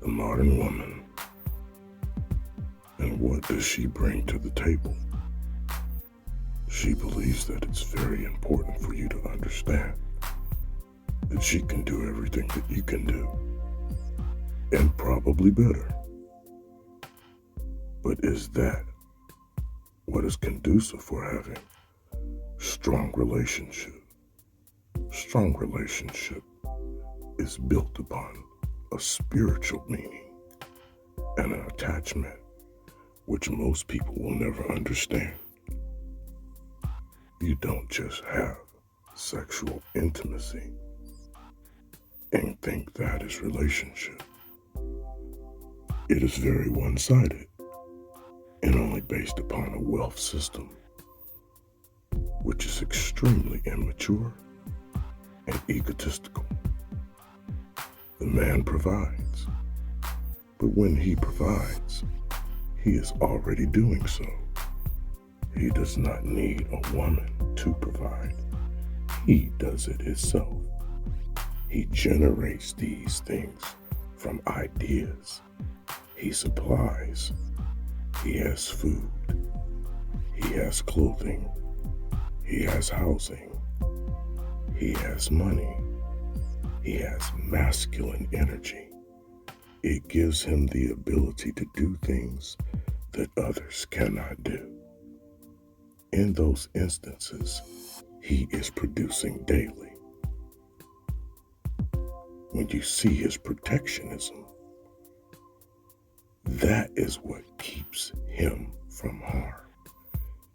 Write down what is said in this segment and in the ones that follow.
the modern woman. And what does she bring to the table? She believes that it's very important for you to understand that she can do everything that you can do, and probably better. But is that what is conducive for having strong relationship? Strong relationship is built upon a spiritual meaning and an attachment which most people will never understand. You don't just have sexual intimacy and think that is relationship. It is very one-sided and only based upon a wealth system, which is extremely immature and egotistical. The man provides, but when he provides, he is already doing so. He does not need a woman to provide. He does it himself. He generates these things from ideas. He supplies. He has food. He has clothing. He has housing. He has money. He has masculine energy. It gives him the ability to do things that others cannot do. In those instances, he is producing daily. When you see his protectionism, that is what keeps him from harm,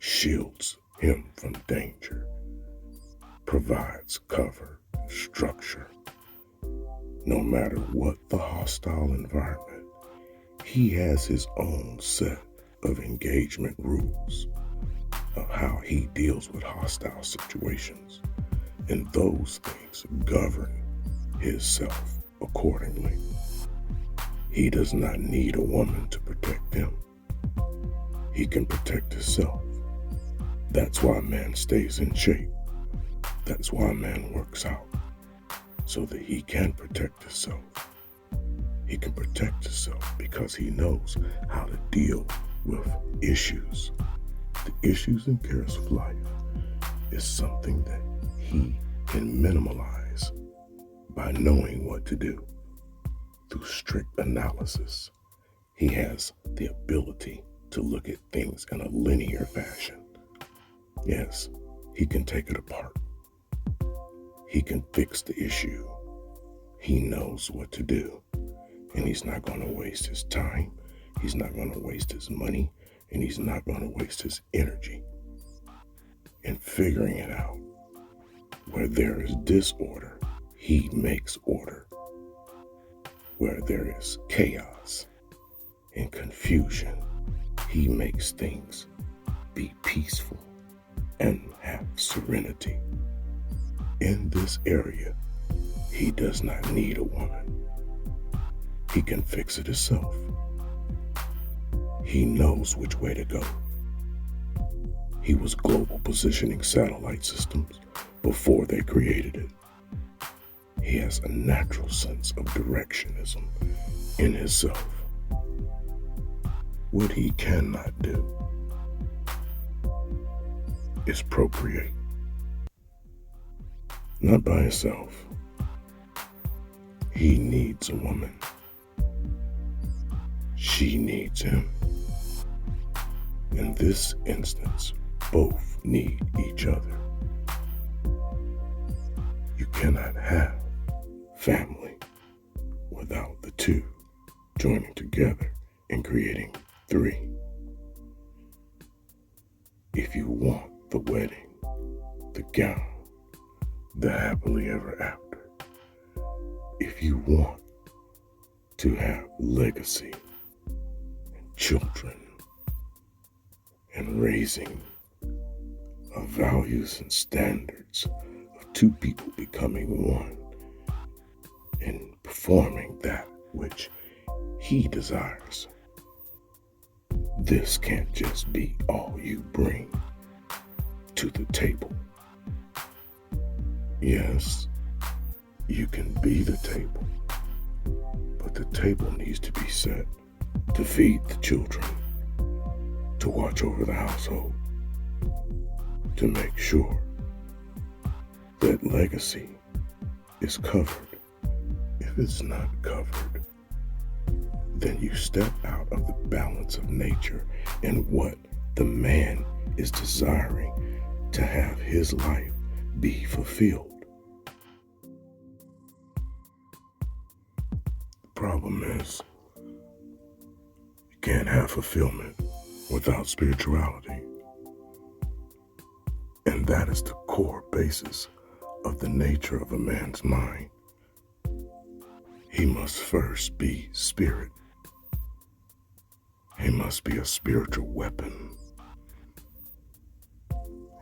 shields him from danger, provides cover, structure. No matter what the hostile environment, he has his own set of engagement rules of how he deals with hostile situations, and those things govern himself accordingly. He does not need a woman to protect him. He can protect himself. That's why a man stays in shape. That's why a man works out, so that he can protect himself. He can protect himself because he knows how to deal with issues. The issues and cares of life is something that he can minimalize by knowing what to do. Through strict analysis, he has the ability to look at things in a linear fashion. Yes, he can take it apart. He can fix the issue. He knows what to do, and he's not going to waste his time. He's not going to waste his money, and he's not going to waste his energy in figuring it out. Where there is disorder, he makes order. Where there is chaos and confusion, he makes things be peaceful and have serenity. In this area, he does not need a woman. He can fix it himself. He knows which way to go. He was global positioning satellite systems before they created it. He has a natural sense of directionism in himself. What he cannot do is procreate. Not by himself. He needs a woman. She needs him. In this instance, both need each other. You cannot have family without the two joining together and creating three. If you want the wedding, the gown, the happily ever after, if you want to have legacy and children and raising of values and standards of two people becoming one and performing that which he desires, this can't just be all you bring to the table. Yes, you can be the table, but But the table needs to be set to feed the children, to watch over the household, to make sure that legacy is covered. If it's not covered, then you step out of the balance of nature and what the man is desiring to have his life be fulfilled. The problem is, you can't have fulfillment without spirituality. And that is the core basis of the nature of a man's mind. He must first be spirit. He must be a spiritual weapon.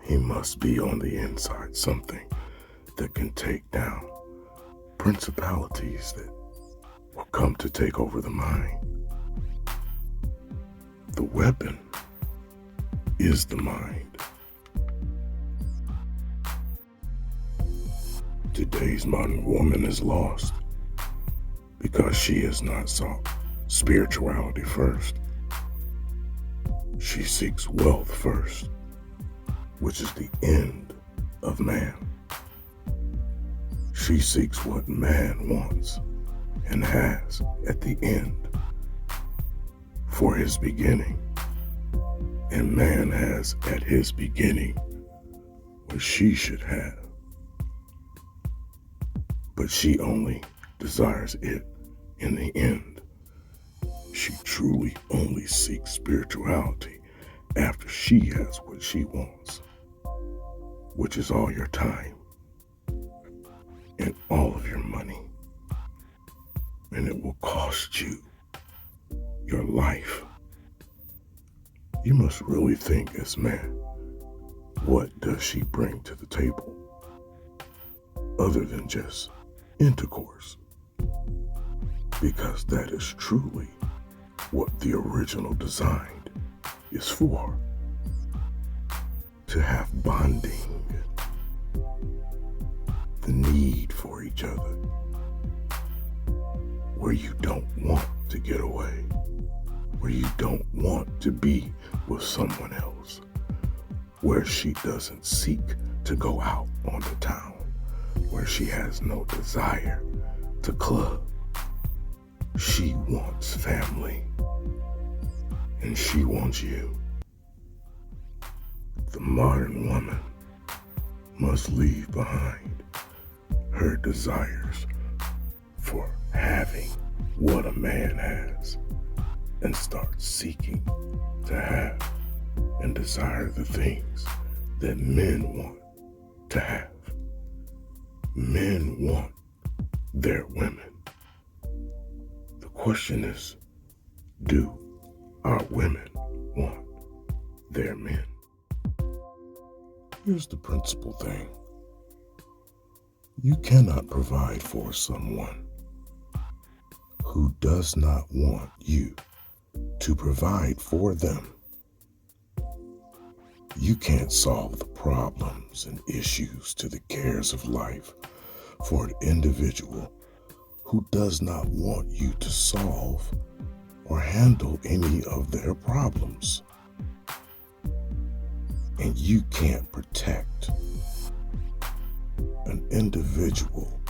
He must be on the inside something that can take down principalities that will come to take over the mind. The weapon is the mind. Today's modern woman is lost because she has not sought spirituality first. She seeks wealth first, which is the end of man. She seeks what man wants and has at the end for his beginning. And man has at his beginning what she should have. But she only desires it in the end. She truly only seeks spirituality after she has what she wants, which is all your time and all of your money. And it will cost you your life. You must really think as man, what does she bring to the table other than just intercourse? Because that is truly what the original design is for. To have bonding, the need for each other, where you don't want to get away, where you don't want to be with someone else, where she doesn't seek to go out on the town, where she has no desire to club. She wants family, and she wants you. The modern woman must leave behind her desires for having what a man has and start seeking to have and desire the things that men want to have. Men want their women. The question is, do our women want their men? Here's the principal thing. You cannot provide for someone who does not want you to provide for them. You can't solve the problems and issues to the cares of life for an individual who does not want you to solve or handle any of their problems. And you can't protect an individual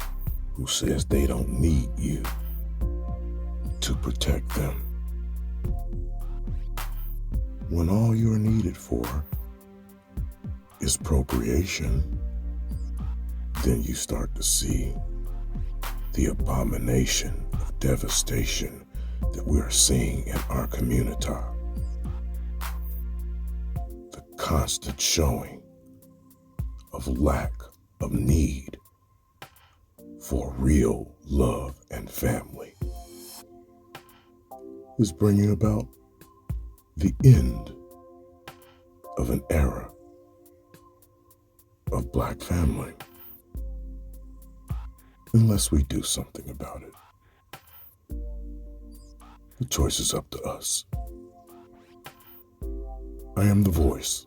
who says they don't need you to protect them. When all you're needed for is procreation, then you start to see the abomination of devastation that we are seeing in our community. The constant showing of lack of need for real love and family is bringing about the end of an era of Black family, unless we do something about it. The choice is up to us. I am the voice